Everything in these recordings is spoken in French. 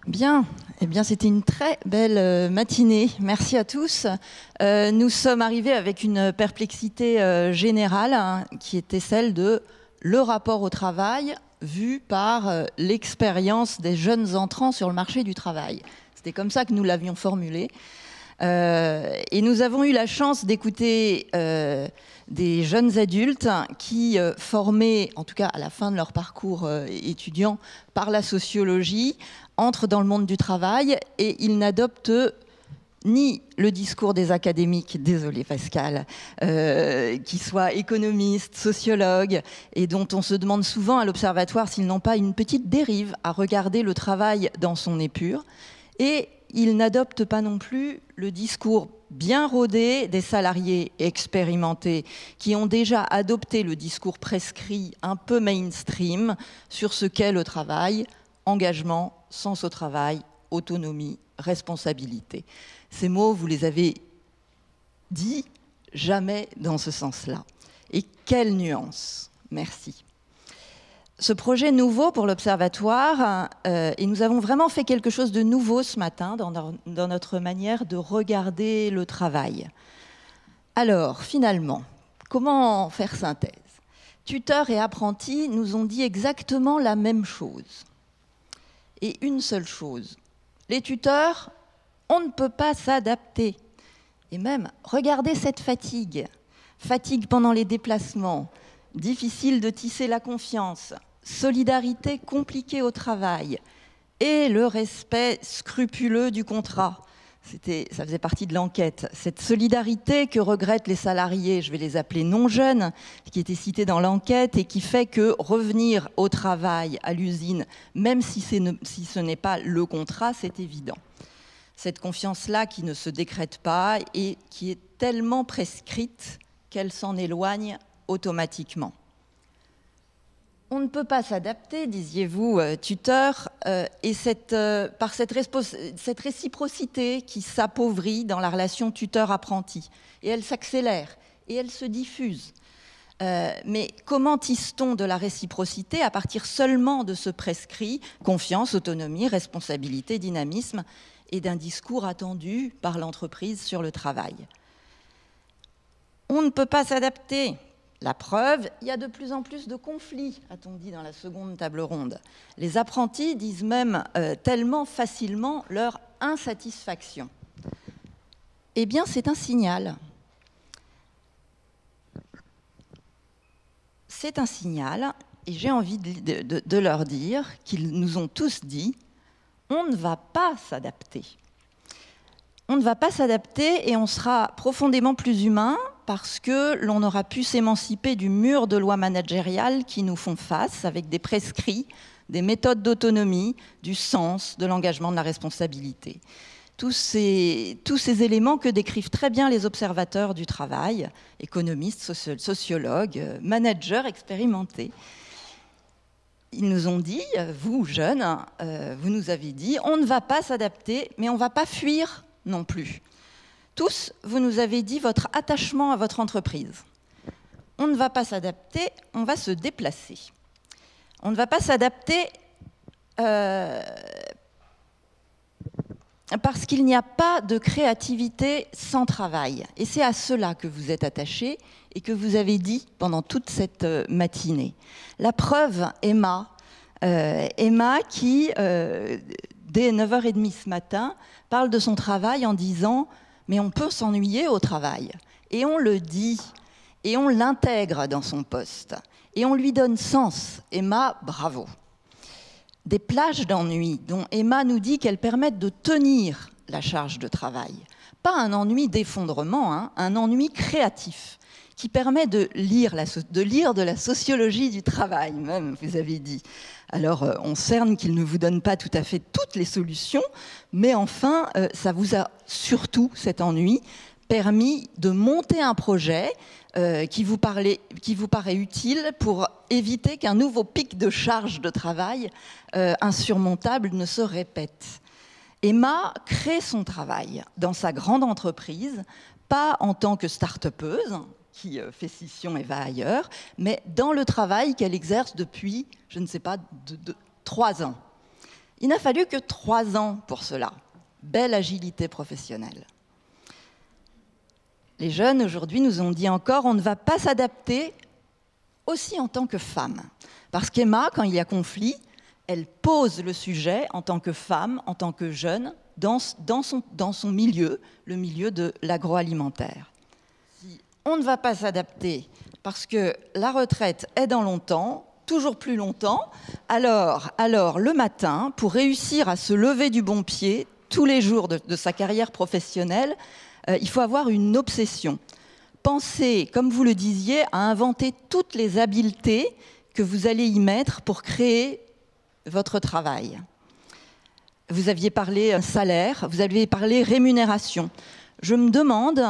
Bien, eh bien c'était une très belle matinée. Merci à tous. Nous sommes arrivés avec une perplexité générale hein, qui était celle de le rapport au travail vu par l'expérience des jeunes entrants sur le marché du travail. C'était comme ça que nous l'avions formulé. Et nous avons eu la chance d'écouter des jeunes adultes qui, formés, en tout cas à la fin de leur parcours étudiant par la sociologie, entrent dans le monde du travail et ils n'adoptent ni le discours des académiques, désolé Pascal, qui soient économistes, sociologues, et dont on se demande souvent à l'Observatoire s'ils n'ont pas une petite dérive à regarder le travail dans son épure. Et ils n'adoptent pas non plus le discours bien rodé des salariés expérimentés qui ont déjà adopté le discours prescrit un peu mainstream sur ce qu'est le travail, engagement, sens au travail, autonomie, responsabilité. Ces mots, vous les avez dit jamais dans ce sens-là. Et quelle nuance! Merci. Ce projet nouveau pour l'Observatoire, et nous avons vraiment fait quelque chose de nouveau ce matin dans notre manière de regarder le travail. Alors, finalement, comment faire synthèse? Tuteurs et apprentis nous ont dit exactement la même chose. Et une seule chose. Les tuteurs, on ne peut pas s'adapter. Et même, regardez cette fatigue. Fatigue pendant les déplacements, difficile de tisser la confiance, solidarité compliquée au travail et le respect scrupuleux du contrat. Ça faisait partie de l'enquête. Cette solidarité que regrettent les salariés, je vais les appeler non jeunes, qui était citée dans l'enquête et qui fait que revenir au travail, à l'usine, même si ce n'est pas le contrat, c'est évident. Cette confiance-là qui ne se décrète pas et qui est tellement prescrite qu'elle s'en éloigne automatiquement. On ne peut pas s'adapter, disiez-vous, tuteur, et par cette réciprocité qui s'appauvrit dans la relation tuteur-apprenti. Et elle s'accélère, et elle se diffuse. Mais comment tisse-t-on de la réciprocité à partir seulement de ce prescrit, confiance, autonomie, responsabilité, dynamisme, et d'un discours attendu par l'entreprise sur le travail? On ne peut pas s'adapter. La preuve, il y a de plus en plus de conflits, a-t-on dit dans la seconde table ronde. Les apprentis disent même tellement facilement leur insatisfaction. Eh bien, c'est un signal. C'est un signal, et j'ai envie de leur dire qu'ils nous ont tous dit, on ne va pas s'adapter. On ne va pas s'adapter et on sera profondément plus humain parce que l'on aura pu s'émanciper du mur de lois managériales qui nous font face avec des prescrits, des méthodes d'autonomie, du sens, de l'engagement, de la responsabilité. Tous ces éléments que décrivent très bien les observateurs du travail, économistes, sociologues, managers expérimentés. Ils nous ont dit, vous jeunes, vous nous avez dit, on ne va pas s'adapter, mais on ne va pas fuir non plus. Tous, vous nous avez dit votre attachement à votre entreprise. On ne va pas s'adapter, on va se déplacer. On ne va pas s'adapter parce qu'il n'y a pas de créativité sans travail. Et c'est à cela que vous êtes attachés et que vous avez dit pendant toute cette matinée. La preuve, Emma qui, dès 9h30 ce matin, parle de son travail en disant « mais on peut s'ennuyer au travail ». Et on le dit, et on l'intègre dans son poste, et on lui donne sens. Emma, bravo. Des plages d'ennui dont Emma nous dit qu'elles permettent de tenir la charge de travail. Pas un ennui d'effondrement, hein, un ennui créatif qui permet de lire de la sociologie du travail, même, vous avez dit. Alors, on cerne qu'il ne vous donne pas tout à fait toutes les solutions, mais enfin, ça vous a surtout, cet ennui, permis de monter un projet qui vous paraît utile pour éviter qu'un nouveau pic de charge de travail insurmontable ne se répète. Emma crée son travail dans sa grande entreprise, pas en tant que start-upeuse, qui fait scission et va ailleurs, mais dans le travail qu'elle exerce depuis, je ne sais pas, 3 ans. Il n'a fallu que 3 ans pour cela. Belle agilité professionnelle. Les jeunes, aujourd'hui, nous ont dit encore, on ne va pas s'adapter aussi en tant que femme. Parce qu'Emma, quand il y a conflit, elle pose le sujet en tant que femme, en tant que jeune, dans son milieu, le milieu de l'agroalimentaire. Si on ne va pas s'adapter parce que la retraite est dans longtemps, toujours plus longtemps, alors le matin, pour réussir à se lever du bon pied tous les jours de sa carrière professionnelle, il faut avoir une obsession. Pensez, comme vous le disiez, à inventer toutes les habiletés que vous allez y mettre pour créer votre travail. Vous aviez parlé salaire, vous aviez parlé rémunération. Je me demande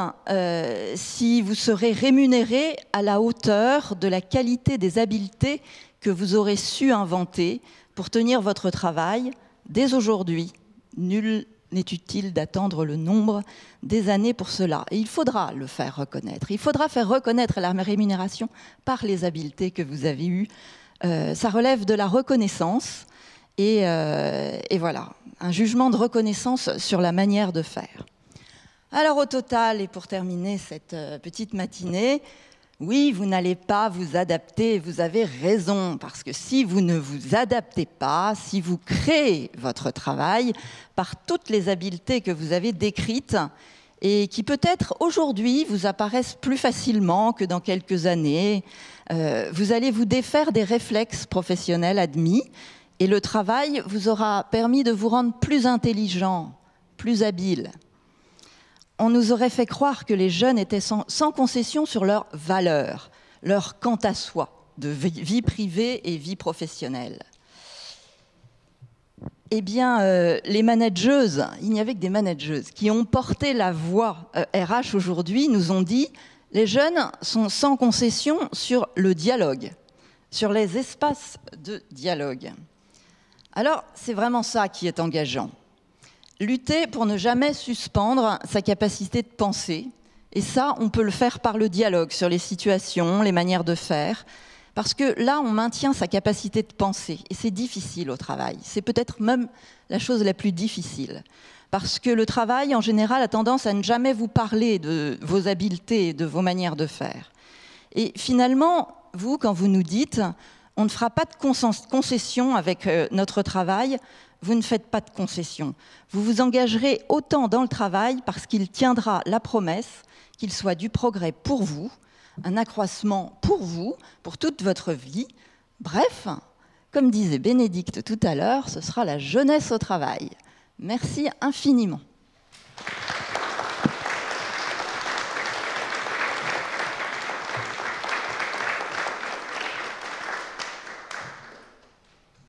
si vous serez rémunéré à la hauteur de la qualité des habiletés que vous aurez su inventer pour tenir votre travail dès aujourd'hui. Nul n'est utile d'attendre le nombre des années pour cela. Et il faudra le faire reconnaître. Il faudra faire reconnaître la rémunération par les habiletés que vous avez eues. Ça relève de la reconnaissance et voilà, un jugement de reconnaissance sur la manière de faire. Alors au total, et pour terminer cette petite matinée, oui, vous n'allez pas vous adapter, vous avez raison, parce que si vous ne vous adaptez pas, si vous créez votre travail par toutes les habiletés que vous avez décrites et qui peut-être aujourd'hui vous apparaissent plus facilement que dans quelques années, vous allez vous défaire des réflexes professionnels admis et le travail vous aura permis de vous rendre plus intelligent, plus habile. On nous aurait fait croire que les jeunes étaient sans concession sur leurs valeurs, leur quant à soi, de vie privée et vie professionnelle. Eh bien, les manageuses, il n'y avait que des manageuses, qui ont porté la voix RH aujourd'hui, nous ont dit « les jeunes sont sans concession sur le dialogue, sur les espaces de dialogue ». Alors, c'est vraiment ça qui est engageant. Lutter pour ne jamais suspendre sa capacité de penser. Et ça, on peut le faire par le dialogue sur les situations, les manières de faire. Parce que là, on maintient sa capacité de penser. Et c'est difficile au travail. C'est peut-être même la chose la plus difficile. Parce que le travail, en général, a tendance à ne jamais vous parler de vos habiletés et de vos manières de faire. Et finalement, vous, quand vous nous dites « on ne fera pas de concession avec notre travail », vous ne faites pas de concession. Vous vous engagerez autant dans le travail parce qu'il tiendra la promesse qu'il soit du progrès pour vous, un accroissement pour vous, pour toute votre vie. Bref, comme disait Bénédicte tout à l'heure, ce sera la jeunesse au travail. Merci infiniment.